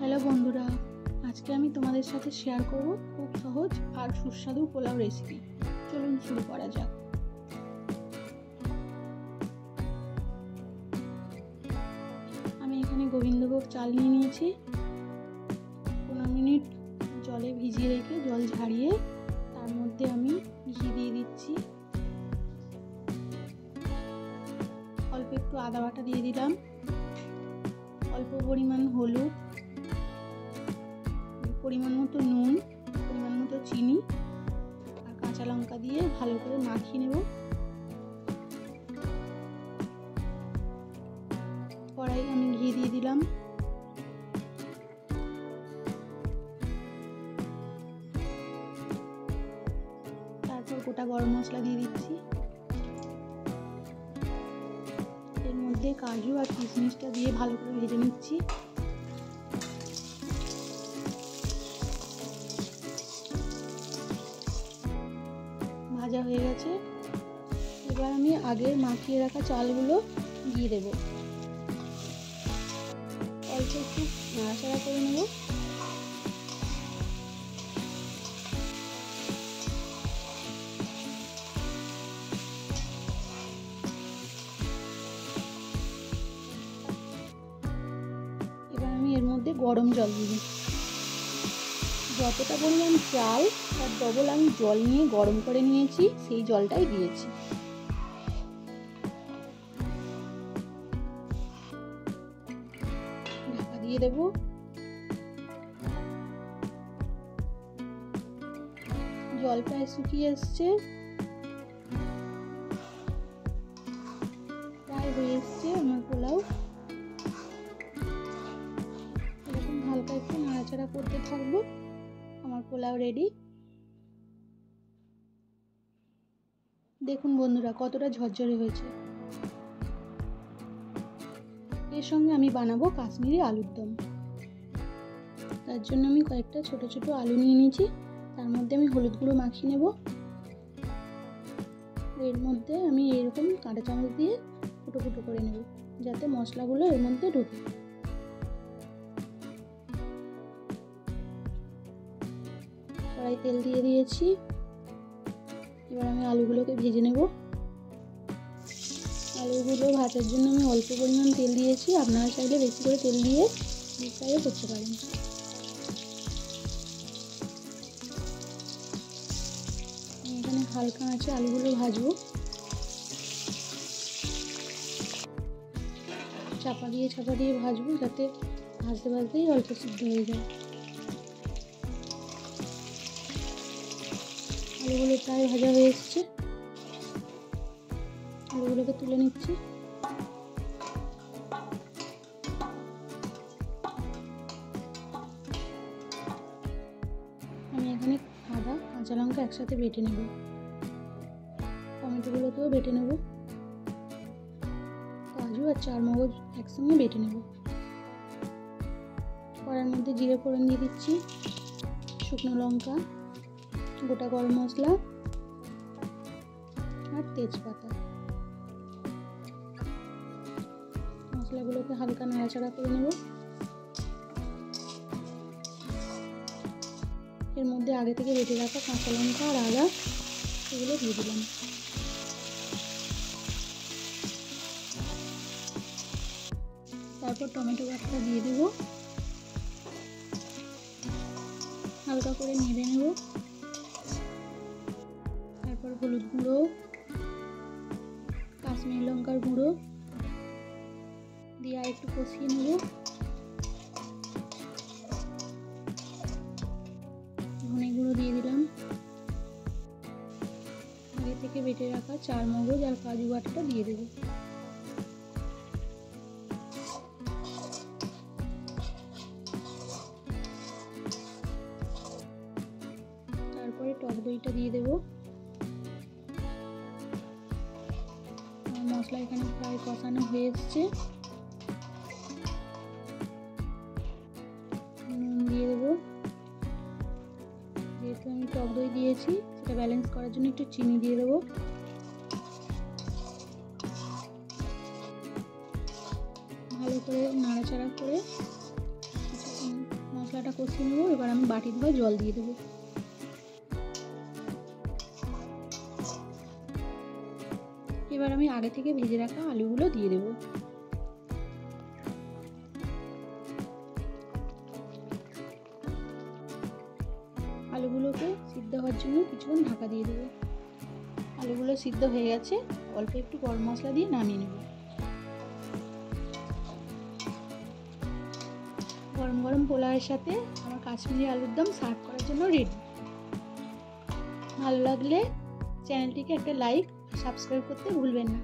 Hello বন্ধুরা, আজকে আমি তোমাদের সাথে শেয়ার করব খুব সহজ আর সুস্বাদু পোলাও রেসিপি। চলুন শুরু করা যাক। আমি এখানে গোবিন্দভোগ চাল নিয়ে নিয়েছি। 15 মিনিট জলে ভিজিয়ে রেখে জল ঝাড়িয়ে তার মধ্যে আমি ঘি দিয়ে দিচ্ছি। অল্প একটু আদা বাটা দিয়ে দিলাম, অল্প পরিমাণ হলুদ, পরিমাণ মতো নুন, পরিমাণ মতো চিনি আর কাঁচা লঙ্কা দিয়ে ভালো করে মাখিয়ে নেব। কড়াই আমি ঘি দিয়ে দিলাম, তারপর গোটা গরম মশলা দিয়ে দিচ্ছি। এর মধ্যে কাজু আর কিশমিশটা দিয়ে ভালো করে ভেজে নিচ্ছি। ভাজা হয়ে গেছে। এবার আমি আগের মাখিয়ে রাখা চালগুলো দিয়ে দেব। অল্প একটু নাড়াচাড়া করে নেব। এবার আমি এর মধ্যে গরম জল দিয়ে দিই। যতটা পরিমাণ চাল তার ডবল আমি জল নিয়ে গরম করে নিয়েছি, সেই জলটাই দিয়েছি। ঢাকা দিয়ে দেব। জল প্রায় শুকিয়ে এসছে, প্রায় হয়ে এসছে আমার পোলাও। এরকম হালকা একটু নাড়াচাড়া করতে থাকবো। আমার পোলাও রেডি। দেখুন বন্ধুরা কতটা ঝরঝরে হয়েছে। এর সঙ্গে আমি বানাবো কাশ্মীরি আলুর দম। তার জন্য আমি কয়েকটা ছোট ছোট আলু নিয়ে নিয়েছি। তার মধ্যে আমি হলুদ গুঁড়ো মাখিয়ে নেব। এর মধ্যে আমি এরকম কাঁটা চামচ দিয়ে ফুটো ফুটো করে নেব, যাতে মশলাগুলো এর মধ্যে ঢুকে। কড়াই তেল দিয়ে দিয়েছি। এবার আমি আলুগুলোকে ভেজে নেব। আলুগুলো ভাজার জন্য আমি অল্প পরিমাণ তেল দিয়েছি। আপনারা চাইলে বেশি করে তেল দিয়ে ডিপ ফ্রাইও করতে পারেন। আমি এখানে হালকা আঁচে আলুগুলো ভাজবো। চাপা দিয়ে ভাজবো, যাতে ভাজতে ভাজতেই অল্প সিদ্ধ হয়ে যায়। আলুগুলো প্রায় ভাজা হয়ে এসছে। আলুগুলোকে তুলে নিচ্ছি। আমি এখানে আদা কাঁচা লঙ্কা একসাথে বেটে নেব। টমেটোগুলোকেও বেটে নেব। কাজু আর চারমগজ একসঙ্গে বেটে নেব। কড়ার মধ্যে জিরে ফোড়ন দিয়ে দিচ্ছি, শুকনো লঙ্কা, গোটা গরম মশলা আর তেজপাতা। মশলাগুলোকে হালকা নাড়াচাড়া করে নেব। এর মধ্যে আগে থেকে বেটে রাখা কাঁচা লঙ্কা আর আদা এগুলো দিয়ে দিলাম। তারপর টমেটো বাটা দিয়ে দেব। হালকা করে নেড়ে নেব। তারপর হলুদ গুঁড়ো, কাশ্মীরি লঙ্কার গুঁড়ো দিয়ে আর একটু কষিয়ে নেব। ধনে গুঁড়ো দিয়ে দিলাম। আগে থেকে বেটে রাখা চারমগজ আর কাজু বাটাটা দিয়ে দেব। তারপরে টক দইটা দিয়ে দেব। মশলা এখানে প্রায় কষানো হয়ে এসছে। নুন দিয়ে দেবো। যেহেতু আমি টক দই দিয়েছি, সেটা ব্যালেন্স করার জন্য একটু চিনি দিয়ে দেবো। ভালো করে নাড়াচাড়া করে মশলাটা কষিয়ে নেবো। এবার আমি বাটি ধোয়া জল দিয়ে দেবো। এবার আমি আগে থেকে ভেজে রাখা আলুগুলো দিয়ে দেবো। আলুগুলোকে সিদ্ধ হওয়ার জন্য কিছুক্ষণ ঢাকা দিয়ে দেবো। আলুগুলো সিদ্ধ হয়ে গেছে, অল্প একটু গরম মশলা দিয়ে নামিয়ে নেব। গরম গরম পোলাওয়ের সাথে আমার কাশ্মীরি আলুর দম সার্ভ করার জন্য রেডি। ভালো লাগলে চ্যানেলটিকে একটা লাইক, সাবস্ক্রাইব করতে ভুলবেন না।